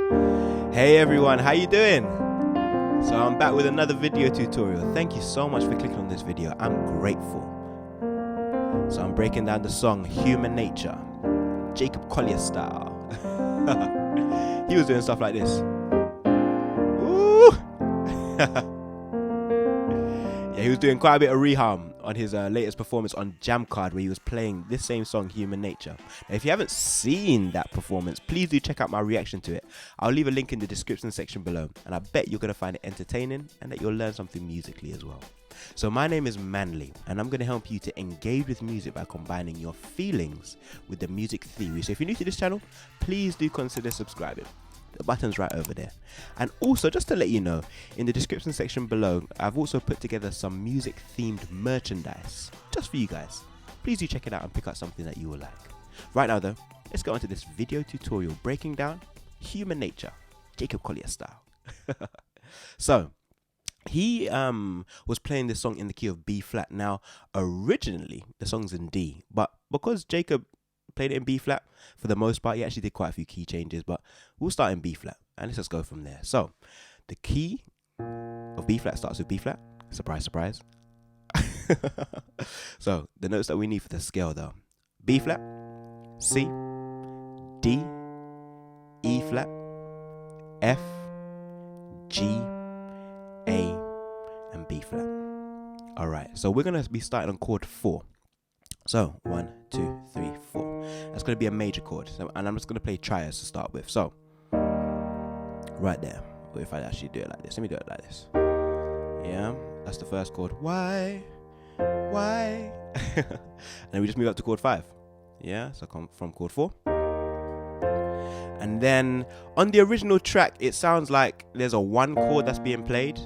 Hey everyone, how you doing? So I'm back with another video tutorial. Thank you so much for clicking on this video. I'm grateful. So I'm breaking down the song Human Nature, Jacob Collier style. He was doing stuff like this. Ooh. Yeah, he was doing quite a bit of Reharm on his latest performance on Jammcard, where he was playing this same song, Human Nature. Now, if you haven't seen that performance, please do check out my reaction to it. I'll leave a link in the description section below, and I bet you're going to find it entertaining and that you'll learn something musically as well. So my name is Manley, and I'm going to help you to engage with music by combining your feelings with the music theory. So if you're new to this channel, please do consider subscribing. The button's right over there. And also, just to let you know, in the description section below, I've also put together some music themed merchandise just for you guys. Please do check it out and pick up something that you will like. Right now though, let's go into this video tutorial breaking down Human Nature, Jacob Collier style. So he was playing this song in the key of B flat. Now originally the song's in D, but because Jacob played it in B flat for the most part, he actually did quite a few key changes, but we'll start in B flat and let's just go from there. So the key of B flat starts with B flat. Surprise, surprise. So the notes that we need for the scale though: B flat, C, D, E flat, F, G, A, and B flat. All right, so we're gonna be starting on chord 4. So 1, 2, 3, 4. That's going to be a major chord, and I'm just going to play triads to start with. So right there. Or if I actually do it like this, let me do it like this. Yeah, that's the first chord. Why? And then we just move up to chord 5. Yeah, so come from chord 4. And then on the original track, it sounds like there's a 1 chord that's being played,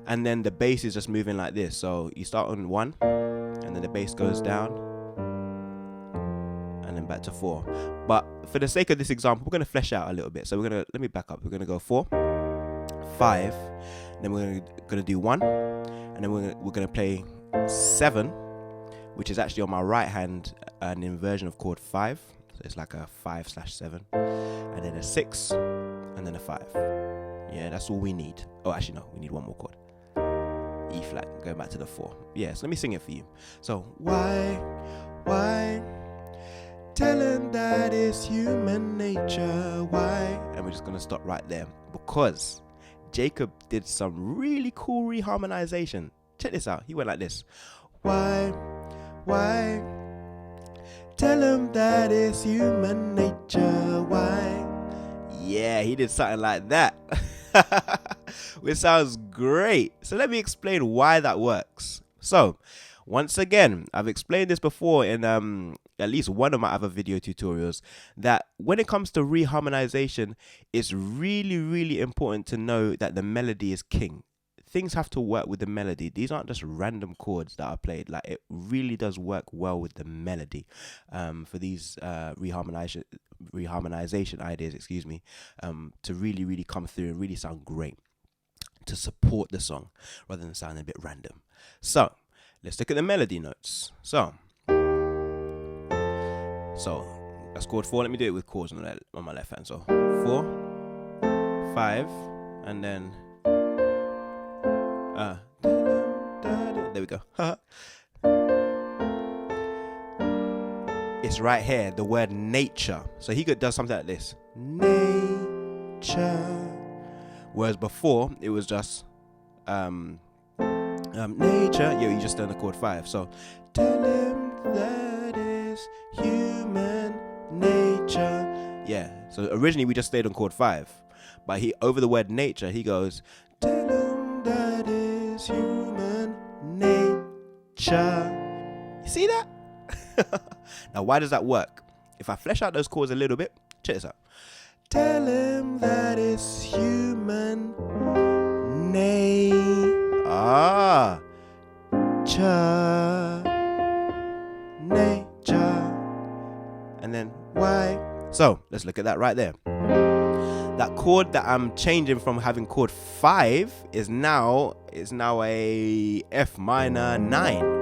and then the bass is just moving like this. So you start on 1, and then the bass goes down, and then back to 4. But for the sake of this example, we're going to flesh out a little bit. So let me back up. We're going to go 4, 5, then we're going to do 1, and then we're going to play 7, which is actually on my right hand, an inversion of chord 5. So it's like a 5/7, and then a 6, and then a 5. Yeah, that's all we need. Oh, actually no, we need 1 more chord. E flat, going back to the 4. Yeah, so let me sing it for you. So why tell him that it's human nature, why? And we're just gonna stop right there because Jacob did some really cool reharmonization. Check this out. He went like this. Why tell him that it's human nature, why? Yeah, he did something like that. Which sounds great. So let me explain why that works. So once again, I've explained this before in at least one of my other video tutorials, that when it comes to reharmonization, it's really important to know that the melody is king. Things have to work with the melody. These aren't just random chords that are played. Like, it really does work well with the melody for these reharmonization ideas, to really come through and really sound great, to support the song rather than sounding a bit random. So let's look at the melody notes. So that's chord 4. Let me do it with chords on my left hand. So 4, 5, and then there we go. It's right here, the word nature. So he does something like this. Nature. Whereas before, it was just nature. Yeah, you just done the chord 5. So tell him that is human nature. Yeah, so originally we just stayed on chord 5. But over the word nature, he goes, tell him that is human nature. You see that? Now, why does that work? If I flesh out those chords a little bit, check this out. Tell him that it's human nature. And then why? So let's look at that right there. That chord that I'm changing from having chord 5 is now a F minor 9.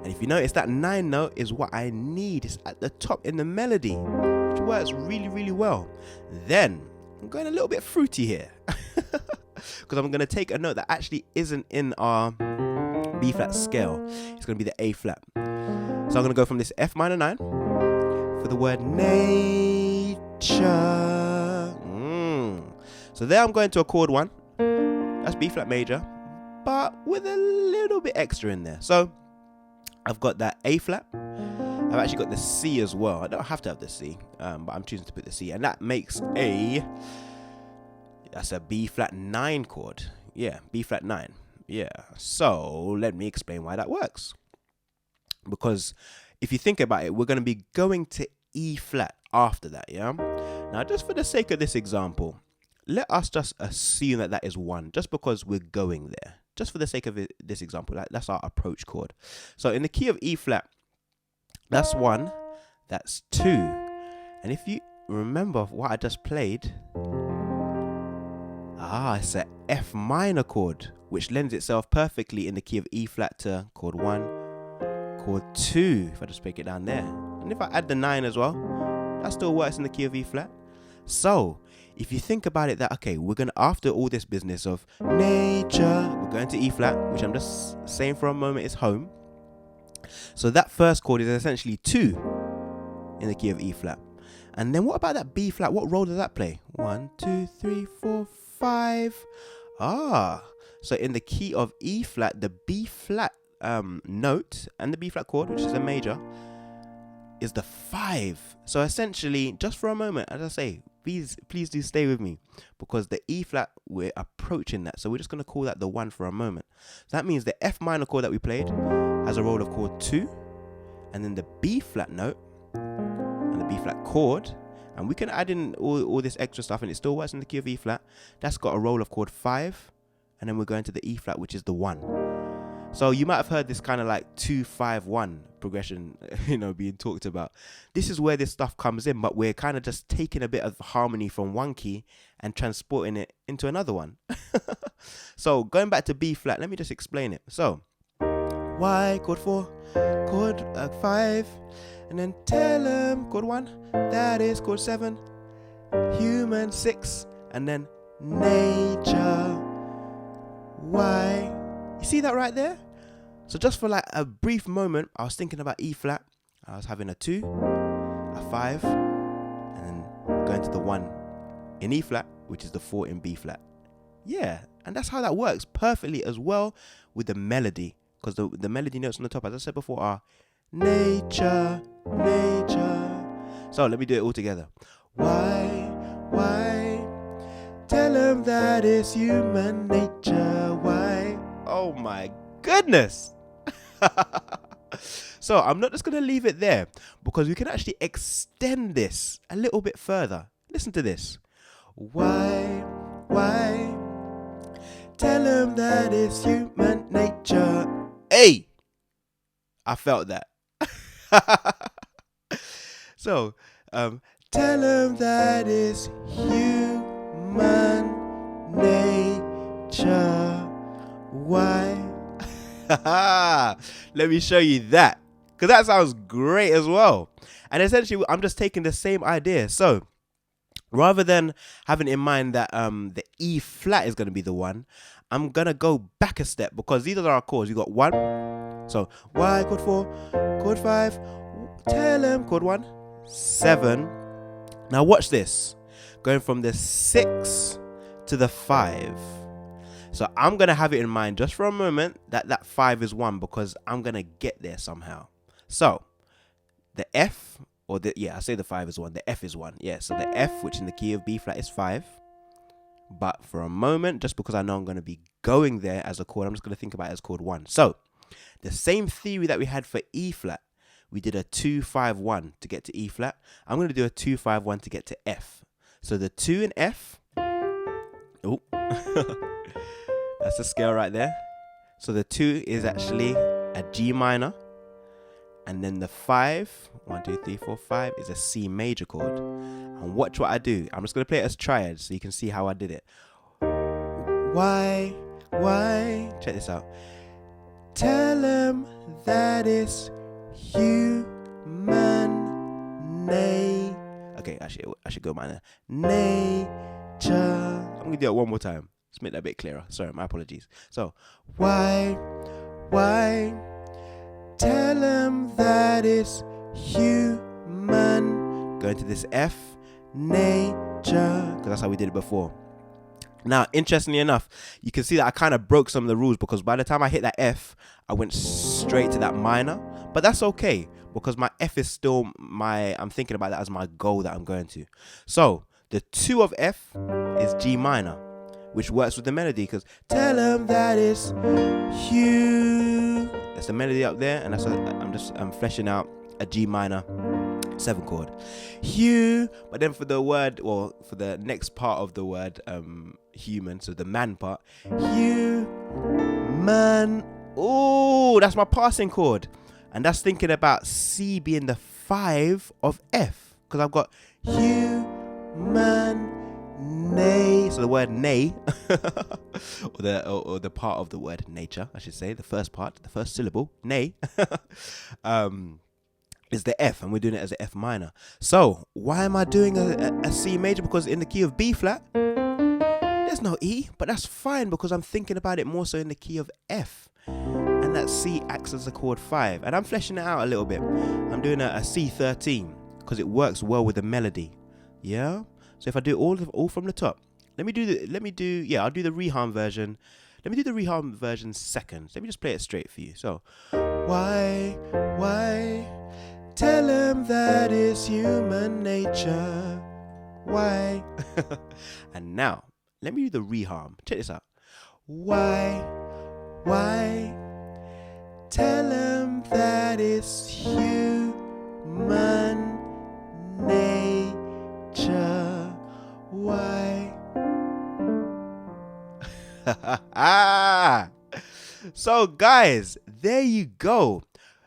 And if you notice, that 9 note is what I need. It's at the top in the melody, which works really well. Then I'm going a little bit fruity here. Because I'm going to take a note that actually isn't in our B flat scale. It's going to be the A flat. So I'm going to go from this F minor 9 for the word nature. So there I'm going to a chord 1. That's B flat major, but with a little bit extra in there. So I've got that A flat. I've actually got the C as well. I don't have to have the C, but I'm choosing to put the C, and that makes that's a B flat 9 chord. Yeah, B flat 9. Yeah. So let me explain why that works. Because if you think about it, we're going to be going to E flat after that. Yeah. Now, just for the sake of this example, let us just assume that that is 1, just because we're going there. Just for the sake of this example, that's our approach chord. So in the key of E flat, that's 1, that's 2. And if you remember what I just played, it's an F minor chord, which lends itself perfectly in the key of E flat to chord 1, chord 2, if I just break it down there. And if I add the 9 as well, that still works in the key of E flat. So if you think about it, that, okay, we're going to, after all this business of nature, we're going to E flat, which I'm just saying for a moment is home. So that first chord is essentially 2 in the key of E flat. And then what about that B flat? What role does that play? 1, 2, 3, 4, 5. So in the key of E flat, the B flat note and the B flat chord, which is a major, is the 5. So essentially, just for a moment, as I say, please do stay with me, because the E flat, we're approaching that. So we're just going to call that the 1 for a moment. So that means the F minor chord that we played has a role of chord 2, and then the B flat note and the B flat chord, and we can add in all this extra stuff and it still works in the key of E flat. That's got a role of chord 5, and then we're going to the E flat, which is the 1. So you might have heard this kind of like 2-5-1 progression, being talked about. This is where this stuff comes in, but we're kind of just taking a bit of harmony from one key and transporting it into another one. So going back to B flat, let me just explain it. So Y, chord 4, chord 5, and then tell them chord 1, that is chord 7, human 6, and then nature Y. You see that right there? So just for like a brief moment, I was thinking about E flat. I was having a 2, a 5, and then going to the 1 in E flat, which is the 4 in B flat. Yeah, and that's how that works perfectly as well with the melody, because the melody notes on the top, as I said before, are nature, nature. So let me do it all together. Why, tell them that it's human nature. Why? Oh my goodness. So I'm not just going to leave it there, because we can actually extend this a little bit further. Listen to this. Why tell them that it's human nature. Hey, I felt that. So tell them that it's human nature. Why? Let me show you that, because that sounds great as well. And essentially, I'm just taking the same idea. So rather than having in mind that the E flat is going to be the 1, I'm going to go back a step, because these are our chords. You got 1. So Y, chord 4, chord 5, tell them, chord 1, 7. Now watch this. Going from the 6 to the 5. So I'm going to have it in mind just for a moment that 5 is 1, because I'm going to get there somehow. So the F, I say the 5 is 1, the F is 1. Yeah, so the F, which in the key of B flat is 5. But for a moment, just because I know I'm going to be going there as a chord, I'm just going to think about it as chord 1. So the same theory that we had for E flat, we did a 2-5-1 to get to E flat. I'm going to do a 2-5-1 to get to F. So the 2 in F, that's the scale right there. So the 2 is actually a G minor. And then the 5, 1, 2, 3, 4, 5 is a C major chord. And watch what I do. I'm just going to play it as triad so you can see how I did it. Why? Check this out. Tell them that it's human nature. Okay, actually, I should go minor. Nature. I'm gonna do it one more time. Let's make that a bit clearer. Sorry, my apologies. So, why, tell him that it's human. Going to this F, nature, because that's how we did it before. Now, interestingly enough, you can see that I kind of broke some of the rules, because by the time I hit that F, I went straight to that minor. But that's okay, because my F is still I'm thinking about that as my goal that I'm going to. So, the 2 of F is G minor, which works with the melody, because tell him that it's you. That's the melody up there, and I'm fleshing out a G minor 7 chord. You, but then for the word, or for the next part of the word, human, so the man part, man. Oh, that's my passing chord, and that's thinking about C being the 5 of F, because I've got human, nay. So the word nay, or the part of the word nature, I should say, the first part, the first syllable, nay, is the F, and we're doing it as an F minor. So why am I doing a C major? Because in the key of B flat, there's no E, but that's fine, because I'm thinking about it more so in the key of F, and that C acts as a chord 5, and I'm fleshing it out a little bit. I'm doing a C13 because it works well with the melody. Yeah. So if I do all from the top, I'll do the Reharm version. Let me do the Reharm version second. Let me just play it straight for you. So, why, tell him that it's human nature. Why? And now, let me do the Reharm. Check this out. Why, tell him that it's human nature. Why? So guys, there you go.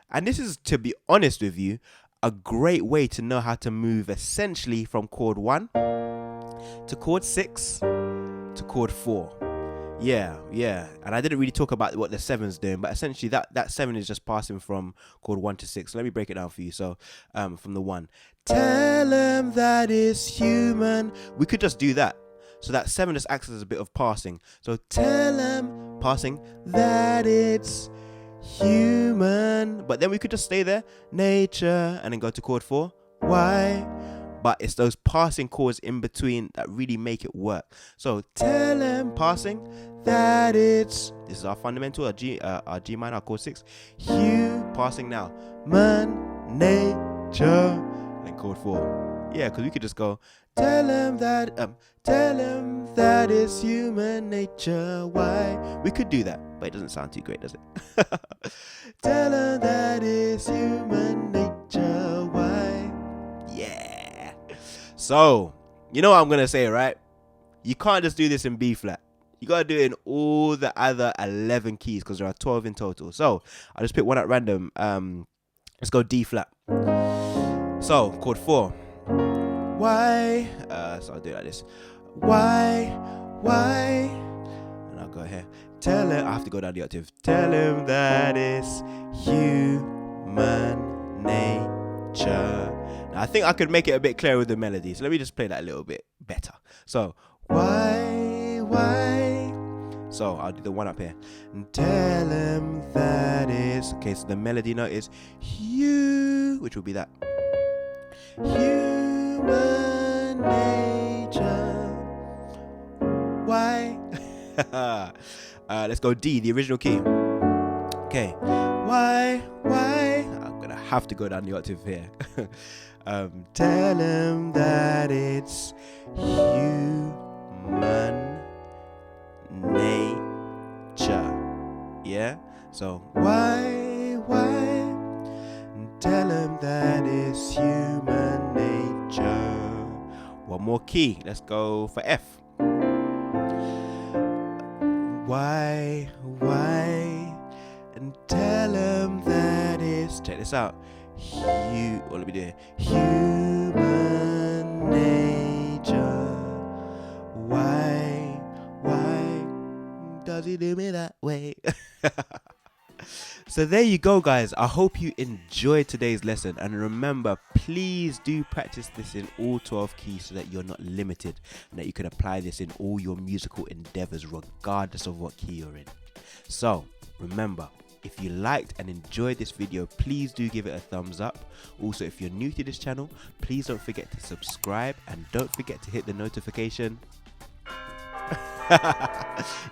And this is, to be honest with you, a great way to know how to move essentially from chord 1 to chord 6 to chord 4. Yeah. And I didn't really talk about what the 7's doing, but essentially that 7 is just passing from chord 1 to 6. So let me break it down for you. So from the 1, tell him that it's human. We could just do that. So that 7 just acts as a bit of passing. So tell him, passing, that it's human. But then we could just stay there, nature, and then go to chord 4. Why? But it's those passing chords in between that really make it work. So tell him, passing, that this is our fundamental, our G minor, our chord 6. Passing now, man, nature, and then chord 4. Yeah, because we could just go, tell him that it's human nature. Why? We could do that, but it doesn't sound too great, does it? Tell him that it's human nature. Why? Yeah. So, you know what I'm gonna say, right? You can't just do this in B flat. You gotta do it in all the other 11 keys, because there are 12 in total. So I'll just pick one at random. Let's go D flat. So chord 4. Why? So I'll do it like this. Why? And I'll go here. Tell him. I have to go down the octave. Tell him that it's human nature. Now I think I could make it a bit clearer with the melody. So let me just play that a little bit better. So why? So I'll do the 1 up here. And tell him that it's, okay, so the melody note is which will be that. Human nature. Why? Let's go D, the original key. Okay. Why? I'm gonna have to go down the octave here. Tell him that it's human nature. Yeah. So why? Tell him that it's human nature. One more key. Let's go for F. Why? And tell him that it's, check this out. What let me do here? Human nature. Why does he do me that way? So there you go, guys. I hope you enjoyed today's lesson, and remember, please do practice this in all 12 keys so that you're not limited and that you can apply this in all your musical endeavors regardless of what key you're in. So remember, if you liked and enjoyed this video, please do give it a thumbs up. Also, if you're new to this channel, please don't forget to subscribe and don't forget to hit the notification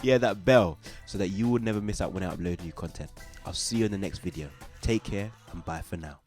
yeah, that bell, so that you will never miss out when I upload new content. I'll see you in the next video. Take care and bye for now.